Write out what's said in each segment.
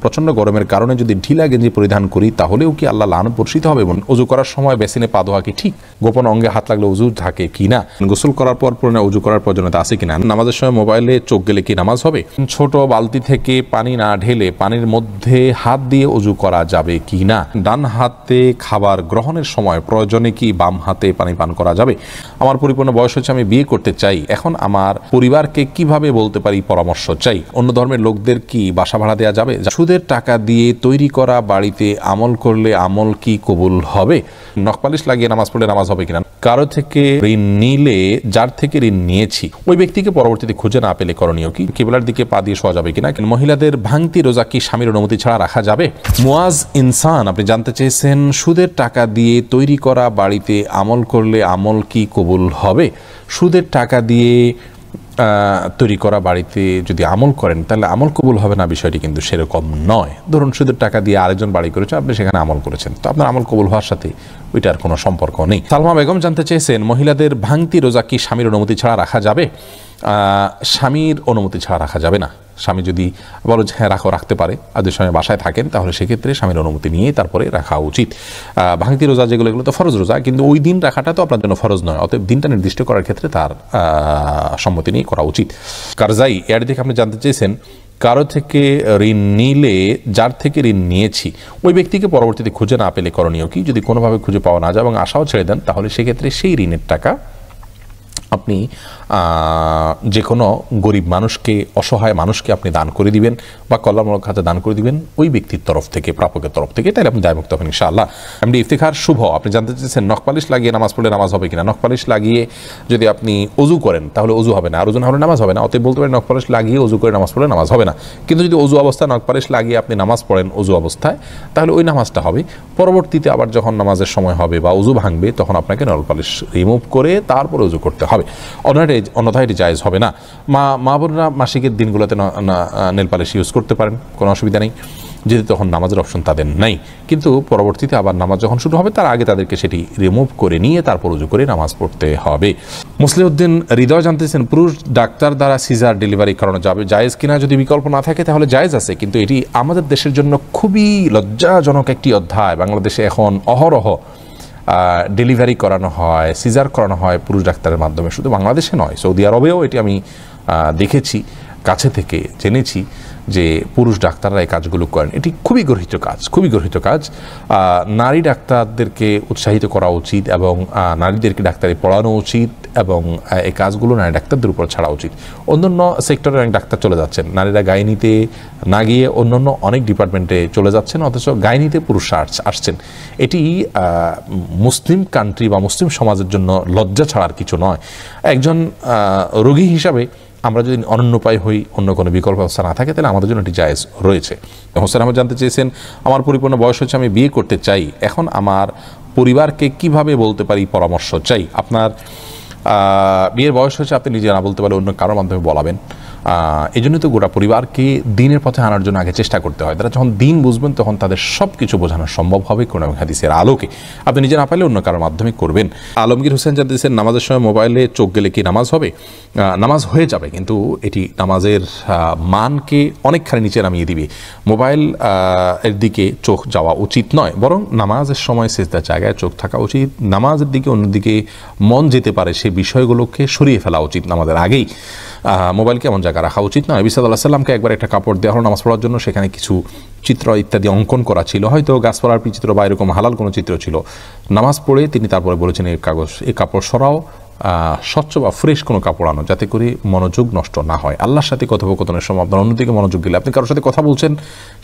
প্রচন্ড গরমের কারণে যদি ঢিলা গেঞ্জি পরিধান করি তাহলেও কি আল্লাহ লানত বর্ষিত হবে? উজু করার সময় বেসিনে পা ধোয়া কি ঠিক? গোপন অঙ্গে হাত লাগলে উজু থাকে কি না? গোসল করার পর পুরনো উজু করার প্রয়োজনীয়তা আছে কিনা? নামাজের সময় মোবাইলে চোখ গেলে কি নামাজ হবে? ছোট বালতি থেকে পানি না ঢেলে পানির মধ্যে হাত দিয়ে উজু করা যাবে কি না? ডান হাতে খাবার গ্রহণের সময় প্রয়োজনে কি বাম হাতে পানি পান করা যাবে? আমার পরিপূর্ণ বয়স হচ্ছে, আমি বিয়ে করতে চাই, এখন আমার পরিবারকে কিভাবে বলতে পারি পরামর্শ চাই? অন্য ধর্মের লোকদের কি বাসা ভাড়া দেওয়া যাবে? সুদের টাকা দিয়ে তৈরি করা বাড়িতে আমল করলে আমল কি কবুল হবে? নখপালিশ লাগিয়ে নামাজ পড়লে নামাজ হবে কিনা? কারো থেকে ঋণ নিলে যার থেকে ঋণ নিয়েছি ওই ব্যক্তিকে পরবর্তীতে খুঁজে না পেলে করণীয় কি? কিবলার দিকে পা দিয়ে শোয়া যাবে কিনা? মহিলাদের ভাঙতি রোজা কি স্বামীর অনুমতি ছাড়া রাখা যাবে? মুয়াজ ইনসান আপনি জানতে চেয়েছেন, সুদের টাকা দিয়ে তৈরি করা বাড়িতে আমল করলে আমল কি কবুল হবে? সুদের টাকা দিয়ে তৈরি করা বাড়িতে যদি আমল করেন তাহলে আমল কবুল হবে না, বিষয়টি কিন্তু সেরকম নয়। ধরুন সুদের টাকা দিয়ে আরেকজন বাড়ি করেছে, আপনি সেখানে আমল করেছেন, তো আপনার আমল কবুল হওয়ার সাথে ওইটার কোনো সম্পর্ক নেই। সালমা বেগম জানতে চেয়েছেন, মহিলাদের ভাঙতি রোজা কি স্বামীর অনুমতি ছাড়া রাখা যাবে? স্বামীর অনুমতি ছাড়া রাখা যাবে না। স্বামী যদি বলো যে হ্যাঁ রাখো, রাখতে পারে, আর যে সময় বাসায় থাকেন তাহলে সেক্ষেত্রে স্বামীর অনুমতি নিয়ে তারপরে রাখা উচিত। ভাঙতি রোজা যেগুলো, এগুলো তো ফরজ রোজা, কিন্তু ওই দিন রাখাটা তো আপনার জন্য ফরজ নয়, অতএব দিনটা নির্দিষ্ট করার ক্ষেত্রে তার সম্মতি নিয়ে করা উচিত। কারজাই এর দিকে আপনি জানতে চেয়েছেন, কারো থেকে ঋণ নিলে যার থেকে ঋণ নিয়েছি ওই ব্যক্তিকে পরবর্তীতে খুঁজে না পেলে করণীয় কি? যদি কোনোভাবে খুঁজে পাওয়া না যায় এবং আশাও ছেড়ে দেন তাহলে সেক্ষেত্রে সেই ঋণের টাকা আপনি যে কোনো গরিব মানুষকে, অসহায় মানুষকে আপনি দান করে দিবেন বা কল্যাণমূলক খাতে দান করে দিবেন ওই ব্যক্তির তরফ থেকে, প্রাপকের তরফ থেকে, তাহলে আপনি দায়মুক্ত হবেন ইনশাআল্লাহ। এমনি ইফতিখার শুভ আপনি জানতে চেয়েছেন, নখপালিশ লাগিয়ে নামাজ পড়লে নামাজ হবে কিনা? নখপালিশ লাগিয়ে যদি আপনি অজু করেন তাহলে অজু হবে না, আর অজু না হলে নামাজ হবে না, অতএব বলতে পারেন নখপালিশ লাগিয়ে অজু করে নামাজ পড়লে নামাজ হবে না। কিন্তু যদি অজু অবস্থায় নখপালিশ লাগিয়ে আপনি নামাজ পড়েন অজু অবস্থায়, তাহলে ওই নামাজটা হবে। পরবর্তীতে আবার যখন নামাজের সময় হবে বা অজু ভাঙবে তখন আপনাকে নখপালিশ রিমুভ করে তারপর অজু করতে হবে, অন্যথায় এটি জায়েজ হবে না। মা বোনরা মাসিকের দিনগুলোতে নেল পালিশ ইউজ করতে পারেন, কোনো অসুবিধা নেই, যেহেতু তখন নামাজের অপশন তাদের নাই। কিন্তু পরবর্তীতে আবার নামাজ যখন শুরু হবে তার আগে তাদেরকে সেটি রিমুভ করে নিয়ে তারপর উজু করে নামাজ পড়তে হবে। মুসলিউদ্দিন হৃদয় জানতেছেন, পুরুষ ডাক্তার দ্বারা সিজার ডেলিভারি করানো যাবে, জায়েজ কিনা? যদি বিকল্প না থাকে তাহলে জায়েজ আছে, কিন্তু এটি আমাদের দেশের জন্য খুবই লজ্জাজনক একটি অধ্যায়। বাংলাদেশে এখন অহরহ ডেলিভারি করানো হয়, সিজার করানো হয় পুরুষ ডাক্তারের মাধ্যমে। শুধু বাংলাদেশে নয়, সৌদি আরবেও এটি আমি দেখেছি, কাছে থেকে জেনেছি যে পুরুষ ডাক্তাররা এই কাজগুলো করেন। এটি খুবই গর্হিত কাজ, খুবই গর্হিত কাজ। নারী ডাক্তারদেরকে উৎসাহিত করা উচিত এবং নারীদেরকে ডাক্তারি পড়ানো উচিত এবং এই কাজগুলো নারী ডাক্তারদের উপর ছাড়া উচিত। অন্যান্য সেক্টরে অনেক ডাক্তার চলে যাচ্ছেন, নারীরা গাইনিতে না গিয়ে অন্যান্য অনেক ডিপার্টমেন্টে চলে যাচ্ছেন, অথচ গাইনিতে পুরুষরা আসছেন। এটি মুসলিম কান্ট্রি বা মুসলিম সমাজের জন্য লজ্জা ছাড়ার কিছু নয়। একজন রোগী হিসাবে আমরা যদি অনন্য উপায় হই, অন্য কোনো বিকল্প ব্যবস্থা না থাকে, তাহলে আমাদের জন্য এটি জায়েজ রয়েছে। হোসেন আহমদ জানতে চেয়েছেন, আমার পরিপূর্ণ বয়স হচ্ছে, আমি বিয়ে করতে চাই, এখন আমার পরিবারকে কিভাবে বলতে পারি পরামর্শ চাই? আপনার বিয়ের বয়স হচ্ছে, আপনি নিজে না বলতে পারলে অন্য কারোর মাধ্যমে বলাবেন। এই জন্য তো গোটা পরিবারকে দিনের পথে আনার জন্য আগে চেষ্টা করতে হয়। তারা যখন দিন বুঝবেন তখন তাদের সব কিছু বোঝানো সম্ভব হবে কোরআন এবং হাদিসের আলোকে। আপনি নিজে না পারলে অন্য কারোর মাধ্যমে করবেন। আলমগীর হোসেন জানতেছেন, নামাজের সময় মোবাইলে চোখ গেলে কি নামাজ হবে? নামাজ হয়ে যাবে, কিন্তু এটি নামাজের মানকে অনেকখানি নিচে নামিয়ে দিবে। মোবাইল এর দিকে চোখ যাওয়া উচিত নয়, বরং নামাজের সময় সেজদার জায়গায় চোখ থাকা উচিত। নামাজের দিকে অন্যদিকে মন যেতে পারে সেই বিষয়গুলোকে সরিয়ে ফেলা উচিত নামাজের আগেই। মোবাইলকে এমন জায়গায় রাখা উচিত নয়। নবী সাল্লাল্লাহু আলাইহি ওয়াসাল্লামকে একবার একটা কাপড় দেওয়া হলো নামাজ পড়ার জন্য, সেখানে কিছু চিত্র ইত্যাদি অঙ্কন করা ছিল, হয়তো গাছপালার চিত্র বা এরকম হালাল কোনো চিত্র ছিল। নামাজ পড়ে তিনি তারপরে বলেছেন, এই কাপড় সরাও, স্বচ্ছ বা ফ্রেশ কোনো কাপড় আনো, যাতে করে মনোযোগ নষ্ট না হয়। আল্লাহর সাথে কথোপকথনের সময় আপনার অন্যদিকে মনোযোগ দিলে, আপনি কারোর সাথে কথা বলছেন,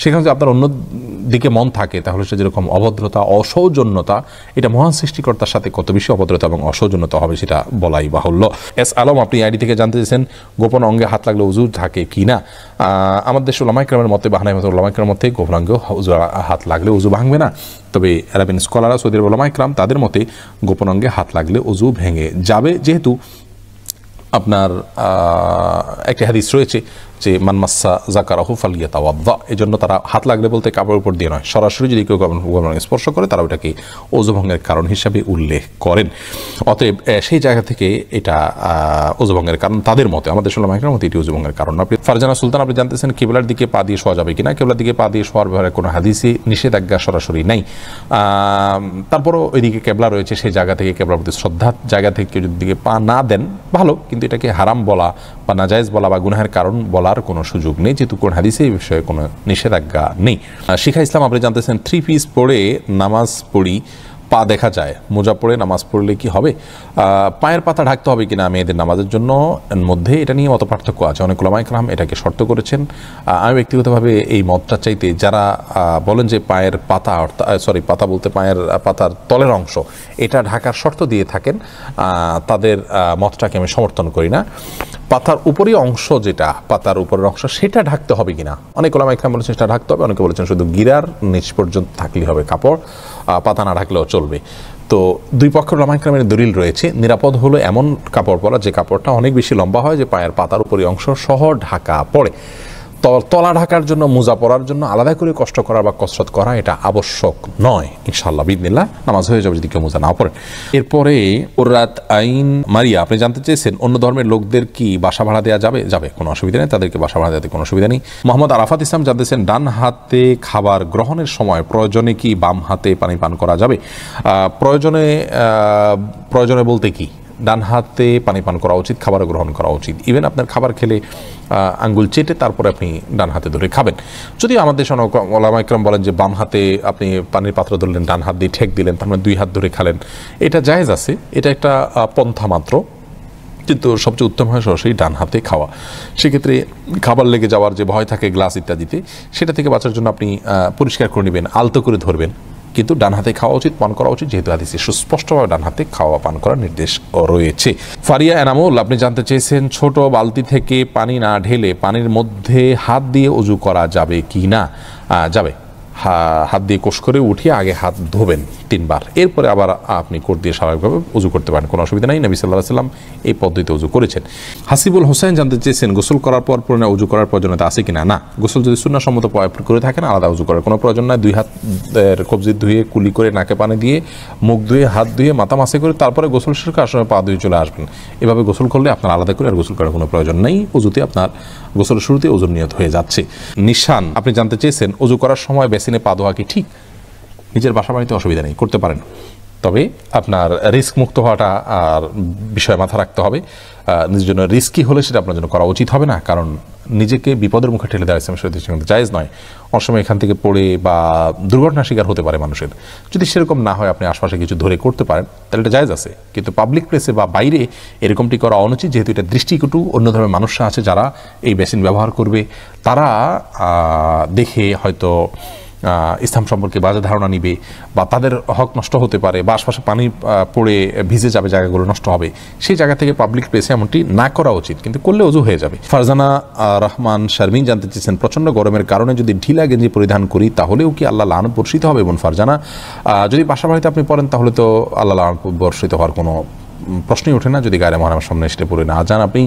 সেখানে যদি আপনার অন্যদিকে মন থাকে তাহলে সে যেরকম অভদ্রতা, অসৌজন্যতা, এটা মহান সৃষ্টিকর্তার সাথে কত বেশি অভদ্রতা এবং অসৌজন্যতা হবে সেটা বলাই বাহুল্য। এস আলম আপনি আইডি থেকে জানতে চেয়েছেন, গোপন অঙ্গে হাত লাগলে উজু থাকে কি না? আমাদের দেশের উলামায়ে কেরামের মতে, বাহানাই মতে উলামায়ে কেরামের মতে গোপন অঙ্গে হাত লাগলে উজু ভাঙবে না। তবে আরবিন স্কলাররা, সৌদি আরবের উলামায়ে কেরাম, তাদের মতে গোপন অঙ্গে হাত লাগলে উজু ভেঙে যাবে, যেহেতু আপনার একটি হাদিস রয়েছে যে মানমাসা জাকারাহু ফালিয়াতাওয়াদ্দা, এই জন্য তারা হাত লাগলে বলতে কাপড়ের উপর দিয়ে নয়, সরাসরি যদি কেউ স্পর্শ করে তারা ওটাকে ওযু ভঙ্গের কারণ হিসাবে উল্লেখ করেন। অতএব সেই জায়গা থেকে এটা ওযু ভঙ্গের কারণ তাদের মতে, আমাদের সাল্লামের মতে এটি ওযু ভঙ্গের কারণ। আপনি ফারজানা সুলতান, আপনি জানতেছেন কিবলার দিকে পা দিয়ে শোয়া যাবে কিনা। কিবলার দিকে পা দিয়ে শোয়ার ব্যাপারে কোনো হাদিসে নিষেধাজ্ঞা সরাসরি নাই, তারপরও ওইদিকে কেবলা রয়েছে, সেই জায়গা থেকে কেবলার প্রতি শ্রদ্ধার জায়গা থেকে কেউ যদি দিকে পা না দেন ভালো, কিন্তু এটাকে হারাম বলা বা নাজায়েজ বলা বা গুনাহের কারণ বলার কোনো সুযোগ নেই, যেহেতু কোন হাদিসে এই বিষয়ে কোনো নিষেধাজ্ঞা নেই। শিখা ইসলাম, আপনি জানতেছেন 3 পিস পরে নামাজ পড়ি, পা দেখা যায়, মোজা পড়ে নামাজ পড়লে কি হবে? পায়ের পাতা ঢাকতে হবে কিনা মেয়েদের নামাজের জন্য মধ্যে এটা নিয়ে মত পার্থক্য আছে। অনেক ওলামা ইকরাম এটাকে শর্ত করেছেন। আমি ব্যক্তিগতভাবে এই মতটা চাইতে যারা বলেন যে পায়ের পাতা, পাতা বলতে পায়ের পাতার তলের অংশ এটা ঢাকার শর্ত দিয়ে থাকেন, তাদের মতটাকে আমি সমর্থন করি না। পাতার উপরের অংশ, যেটা পাতার উপরের অংশ সেটা ঢাকতে হবে কিনা, অনেক ওলামা ইকরাম বলেছেন সেটা ঢাকতে হবে, অনেকে বলেছেন শুধু গিরার নিচ পর্যন্ত থাকলেই হবে কাপড়, পাতা না ঢাকলেও চলবে। তো দুই পক্ষের ওলামা ইকরামের দলিল রয়েছে। নিরাপদ হলো এমন কাপড় পরা যে কাপড়টা অনেক বেশি লম্বা হয়, যে পায়ের পাতার উপরের অংশ সহ ঢাকা পড়ে। তলা ঢাকার জন্য, মোজা পরার জন্য আলাদা করে কষ্ট করা বা কসরত করা এটা আবশ্যক নয়। ইনশাআল্লাহ বিদিনিল্লাহ নামাজ হয়ে যাবে যদি কেউ মোজা না পড়েন। এরপরে ওরাত আইন মারিয়া, আপনি জানতে চেয়েছেন অন্য ধর্মের লোকদের কি বাসা ভাড়া দেওয়া যাবে? যাবে, কোনো অসুবিধা নেই, তাদেরকে বাসা ভাড়া দেওয়াতে কোনো অসুবিধা নেই। মোহাম্মদ আরাফাত ইসলাম জানতেছেন ডান হাতে খাবার গ্রহণের সময় প্রয়োজনে কি বাম হাতে পানি পান করা যাবে? প্রয়োজনে বলতে কি, ডান হাতে পানি পান করা উচিত, খাবার গ্রহণ করা উচিত। ইভেন আপনার খাবার খেলে আঙ্গুল চেটে তারপরে আপনি ডান হাতে ধরে খাবেন। যদিও আমাদের ওলামা ইকরাম বলেন যে বাম হাতে আপনি পানির পাত্র ধরলেন, ডান হাত দিয়ে ঠেক দিলেন, তার মানে 2 হাত ধরে খালেন, এটা জায়েজ আছে, এটা একটা পন্থা মাত্র, কিন্তু সবচেয়ে উত্তম হয় সরাসরি ডান হাতে খাওয়া। সেক্ষেত্রে খাবার লেগে যাওয়ার যে ভয় থাকে গ্লাস ইত্যাদিতে, সেটা থেকে বাঁচার জন্য আপনি পরিষ্কার করে নেবেন, আলতো করে ধরবেন, কিন্তু ডান হাতে খাওয়া উচিত, পান করা উচিত, যেহেতু হাদিসে সুস্পষ্টভাবে ডান হাতে খাওয়া পান করার নির্দেশ রয়েছে। ফারিয়া এনামুল, আপনি জানতে চেয়েছেন ছোট বালতি থেকে পানি না ঢেলে পানির মধ্যে হাত দিয়ে ওযু করা যাবে কি না? যাবে। হাত দিয়ে কোষ করে উঠিয়ে আগে হাত ধোবেন 3 বার, এরপরে আবার আপনি কোট দিয়ে স্বাভাবিকভাবে ওযু করতে পারেন, কোনো অসুবিধা নাই। নবী সাল্লাল্লাহু আলাইহি ওয়াসাল্লাম এই পদ্ধতিতে ওযু করেছেন। হাসিবুল হোসেন জানতে চেয়েছেন গোসল করার পর পুনরায় ওযু করার প্রয়োজনীয়তা আছে কিনা? না, গোসল যদি সুন্নাহসম্মত করে থাকেন আলাদা ওযু করার কোনো প্রয়োজন নাই। 2 হাতের কবজি ধুয়ে, কুলি করে, নাকে পানি দিয়ে, মুখ ধুয়ে, হাত ধুয়ে, মাথা মাসে করে তারপরে গোসল শেষ করে আসলে পা ধুয়ে চলে আসবেন। এভাবে গোসল করলে আপনার আলাদা করে আর গোসল করার কোনো প্রয়োজন নেই। ওযুতে আপনার গোসলের শুরুতে ওযুর নিয়ত হয়ে যাচ্ছে। নিশান, আপনি জানতে চেয়েছেন ওযু করার সময় বেসিনে পা ধোয়া কি ঠিক? নিজের বাসা বাড়িতে অসুবিধা নেই, করতে পারেন, তবে আপনার রিস্ক মুক্ত হওয়াটা আর বিষয়ে মাথা রাখতে হবে। নিজের জন্য রিস্কি হলে সেটা আপনার জন্য করা উচিত হবে না, কারণ নিজেকে বিপদের মুখে ঠেলে দেওয়া ইসলামের শরীয়তে কিন্তু জায়েজ নয়। অনেক সময় এখান থেকে পড়ে বা দুর্ঘটনার শিকার হতে পারে মানুষের। যদি সেরকম না হয়, আপনি আশপাশে কিছু ধরে করতে পারেন, তাহলে এটা জায়েজ আছে, কিন্তু পাবলিক প্লেসে বা বাইরে এরকমটি করা অনুচিত, যেহেতু এটা দৃষ্টিকটু। অন্য ধরনের মানুষরা আছে যারা এই বেসিন ব্যবহার করবে, তারা দেখে হয়তো ইসলাম সম্পর্কে বাজে ধারণা নিবে, বা তাদের হক নষ্ট হতে পারে, বা আশপাশে পানি পড়ে ভিজে যাবে, জায়গাগুলো নষ্ট হবে। সেই জায়গা থেকে পাবলিক প্লেসে এমনটি না করা উচিত, কিন্তু করলে ওযু হয়ে যাবে। ফারজানা রহমান শারমিন জানতে চেয়েছেন প্রচণ্ড গরমের কারণে যদি ঢিলা গেঞ্জি পরিধান করি তাহলেও কি আল্লাহ লানত বর্ষিত হবে? এবং ফারজানা, যদি বাসা বাড়িতে আপনি পড়েন তাহলে তো আল্লাহ লানত বর্ষিত হওয়ার কোনো প্রশ্নই ওঠে না, যদি গায়ে মহারামের সামনে এসে পড়ে না যান আপনি,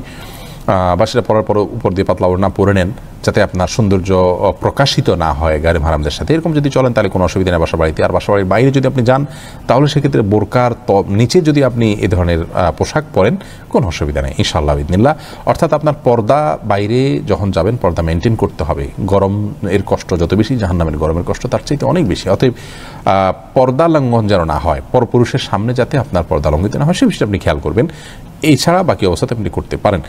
বা সেটা পরার পর উপর দিয়ে পাতলা ওড়না পরে নেন, যাতে আপনার সৌন্দর্য প্রকাশিত না হয় গায়ে মাহারামদের সাথে। এরকম যদি চলেন তাহলে কোনো অসুবিধা নেই বাসা বাড়িতে। আর বাসা বাড়ির বাইরে যদি আপনি যান তাহলে সেক্ষেত্রে বোরকার নিচে যদি আপনি এ ধরনের পোশাক পরেন কোনো অসুবিধা নেই ইনশাআল্লাহ বিদিনিল্লাহ। অর্থাৎ আপনার পর্দা বাইরে যখন যাবেন পর্দা মেনটেন করতে হবে। গরম এর কষ্ট যত বেশি, জাহান্নামের গরমের কষ্ট তার চাইতে অনেক বেশি। অতএব পর্দা লঙ্ঘন যেন না হয়, পরপুরুষের সামনে যাতে আপনার পর্দা লঙ্ঘিত না হয় সে বিষয়টা আপনি খেয়াল করবেন। এছাড়া বাকি অবস্থাতে আপনি করতে পারেন।